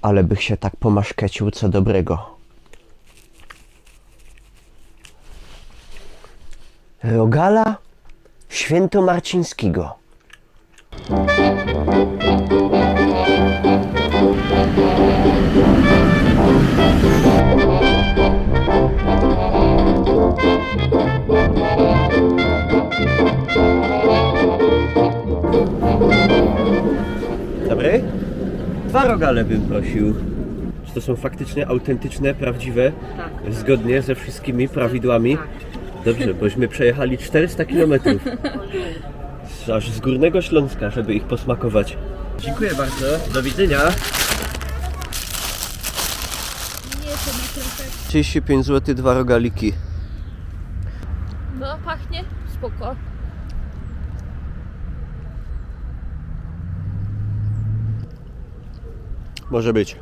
Ale bych się tak pomaszkecił, co dobrego. Rogala Świętomarcińskiego. Dobry? 2 rogale bym prosił. Czy to są faktycznie autentyczne, prawdziwe? Tak. Zgodnie ze wszystkimi prawidłami? Tak. Dobrze, bośmy przejechali 400 km. Aż z Górnego Śląska, żeby ich posmakować. Dziękuję bardzo. Do widzenia. 35 zł 2 rogaliki. No, pachnie spoko. Może być.